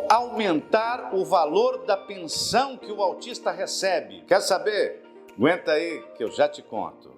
Como aumentar o valor da pensão que o autista recebe? Quer saber? Aguenta aí que eu já te conto.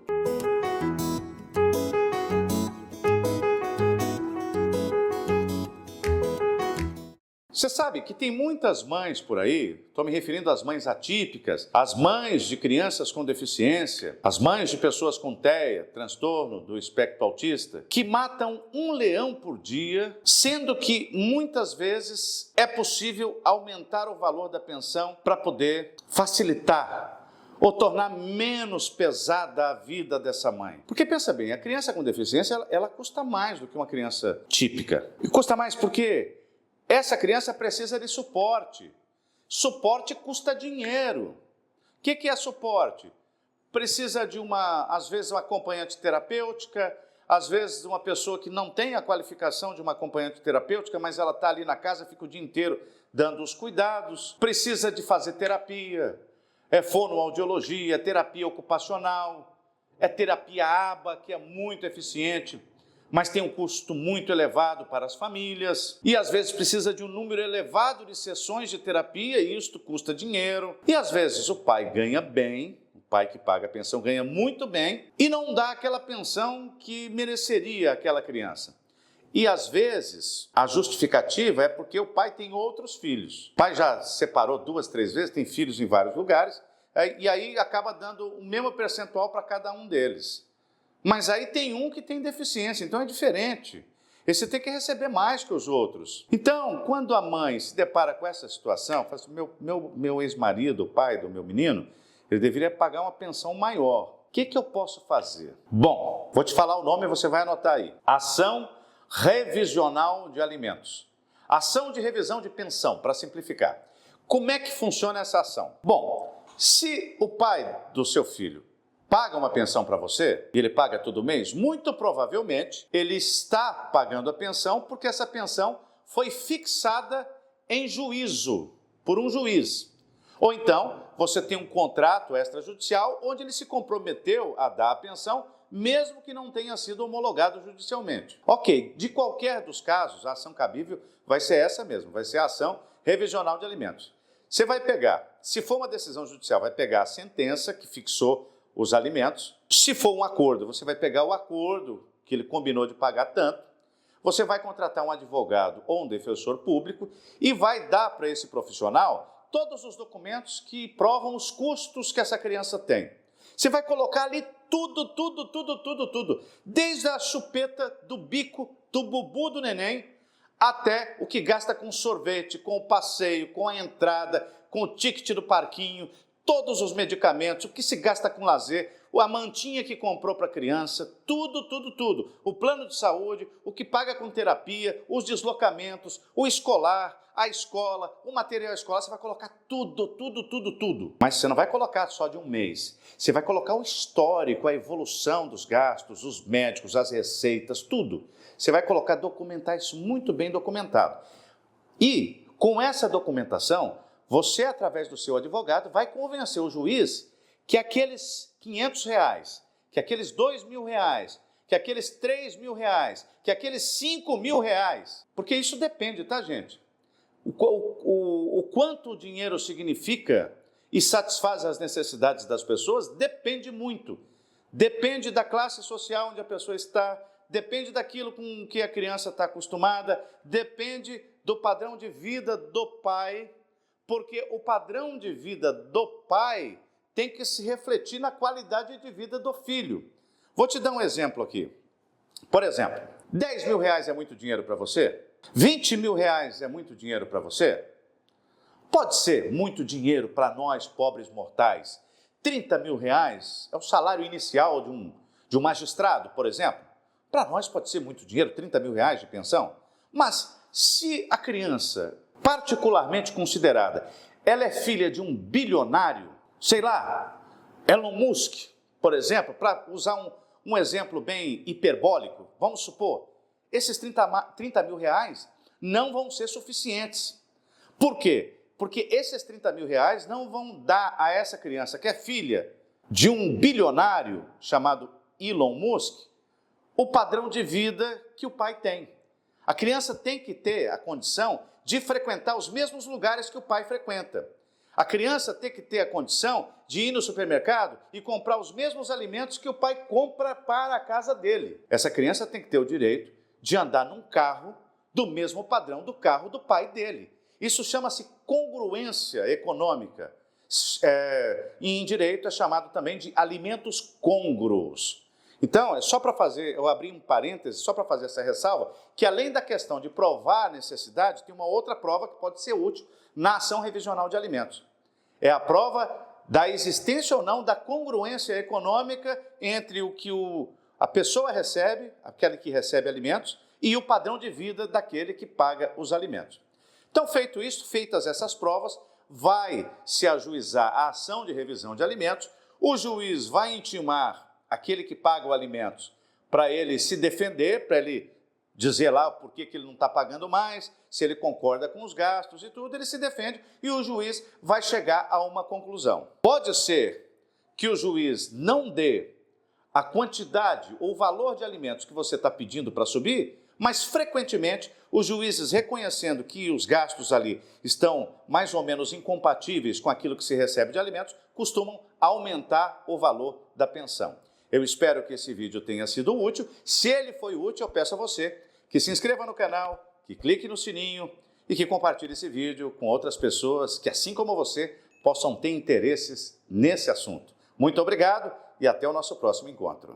Você sabe que tem muitas mães por aí, estou me referindo às mães atípicas, às mães de crianças com deficiência, às mães de pessoas com TEA, transtorno do espectro autista, que matam um leão por dia, sendo que muitas vezes é possível aumentar o valor da pensão para poder facilitar ou tornar menos pesada a vida dessa mãe. Porque pensa bem, a criança com deficiência, ela custa mais do que uma criança típica. E custa mais porque essa criança precisa de suporte. Suporte custa dinheiro. O que é suporte? Precisa de às vezes, uma acompanhante terapêutica, às vezes uma pessoa que não tem a qualificação de uma acompanhante terapêutica, mas ela está ali na casa, fica o dia inteiro dando os cuidados. Precisa de fazer terapia, fonoaudiologia, terapia ocupacional, terapia ABA, que é muito eficiente, mas tem um custo muito elevado para as famílias, e às vezes precisa de um número elevado de sessões de terapia, e isto custa dinheiro, e às vezes o pai ganha bem, o pai que paga a pensão ganha muito bem, e não dá aquela pensão que mereceria aquela criança. E às vezes a justificativa é porque o pai tem outros filhos. O pai já separou 2, 3 vezes, tem filhos em vários lugares, e aí acaba dando o mesmo percentual para cada um deles. Mas aí tem um que tem deficiência, então é diferente. Esse tem que receber mais que os outros. Então, quando a mãe se depara com essa situação, fala assim, meu ex-marido, o pai do meu menino, ele deveria pagar uma pensão maior. O que eu posso fazer? Bom, vou te falar o nome e você vai anotar aí. Ação Revisional de Alimentos. Ação de revisão de pensão, para simplificar. Como é que funciona essa ação? Bom, se o pai do seu filho paga uma pensão para você, e ele paga todo mês, muito provavelmente ele está pagando a pensão porque essa pensão foi fixada em juízo, por um juiz. Ou então, você tem um contrato extrajudicial onde ele se comprometeu a dar a pensão, mesmo que não tenha sido homologado judicialmente. Ok, de qualquer dos casos, a ação cabível vai ser essa mesmo, vai ser a ação revisional de alimentos. Você vai pegar, se for uma decisão judicial, vai pegar a sentença que fixou os alimentos. Se for um acordo, você vai pegar o acordo que ele combinou de pagar tanto, você vai contratar um advogado ou um defensor público e vai dar para esse profissional todos os documentos que provam os custos que essa criança tem. Você vai colocar ali tudo, desde a chupeta do bico, do bubu do neném, até o que gasta com sorvete, com o passeio, com a entrada, com o ticket do parquinho, todos os medicamentos, o que se gasta com lazer, a mantinha que comprou para a criança, tudo. O plano de saúde, o que paga com terapia, os deslocamentos, o escolar, a escola, o material escolar, você vai colocar tudo. Mas você não vai colocar só de um mês. Você vai colocar o histórico, a evolução dos gastos, os médicos, as receitas, tudo. Você vai documentar isso muito bem documentado. E com essa documentação, você, através do seu advogado, vai convencer o juiz que aqueles R$500, que aqueles R$2.000, que aqueles R$3.000, que aqueles R$5.000, porque isso depende, tá, gente? O quanto o dinheiro significa e satisfaz as necessidades das pessoas depende muito. Depende da classe social onde a pessoa está, depende daquilo com que a criança está acostumada, depende do padrão de vida do pai, porque o padrão de vida do pai tem que se refletir na qualidade de vida do filho. Vou te dar um exemplo aqui. Por exemplo, R$10.000 é muito dinheiro para você? R$20.000 é muito dinheiro para você? Pode ser muito dinheiro para nós, pobres mortais. R$30.000 é o salário inicial de um magistrado, por exemplo. Para nós pode ser muito dinheiro, R$30.000 de pensão. Mas se a criança, particularmente considerada, ela é filha de um bilionário, sei lá, Elon Musk, por exemplo, para usar um exemplo bem hiperbólico, vamos supor, esses R$30.000 não vão ser suficientes. Por quê? Porque esses R$30.000 não vão dar a essa criança, que é filha de um bilionário chamado Elon Musk, o padrão de vida que o pai tem. A criança tem que ter a condição de frequentar os mesmos lugares que o pai frequenta. A criança tem que ter a condição de ir no supermercado e comprar os mesmos alimentos que o pai compra para a casa dele. Essa criança tem que ter o direito de andar num carro do mesmo padrão do carro do pai dele. Isso chama-se congruência econômica. E em direito é chamado também de alimentos côngruos. Então, é só para fazer, eu abri um parêntese, só para fazer essa ressalva, que além da questão de provar a necessidade, tem uma outra prova que pode ser útil na ação revisional de alimentos. É a prova da existência ou não da congruência econômica entre o que a pessoa recebe, aquele que recebe alimentos, e o padrão de vida daquele que paga os alimentos. Então, feito isso, feitas essas provas, vai se ajuizar a ação de revisão de alimentos, o juiz vai intimar aquele que paga o alimentos para ele se defender, para ele dizer lá por que ele não está pagando mais, se ele concorda com os gastos e tudo, ele se defende e o juiz vai chegar a uma conclusão. Pode ser que o juiz não dê a quantidade ou valor de alimentos que você está pedindo para subir, mas frequentemente os juízes, reconhecendo que os gastos ali estão mais ou menos incompatíveis com aquilo que se recebe de alimentos, costumam aumentar o valor da pensão. Eu espero que esse vídeo tenha sido útil. Se ele foi útil, eu peço a você que se inscreva no canal, que clique no sininho e que compartilhe esse vídeo com outras pessoas que, assim como você, possam ter interesses nesse assunto. Muito obrigado e até o nosso próximo encontro.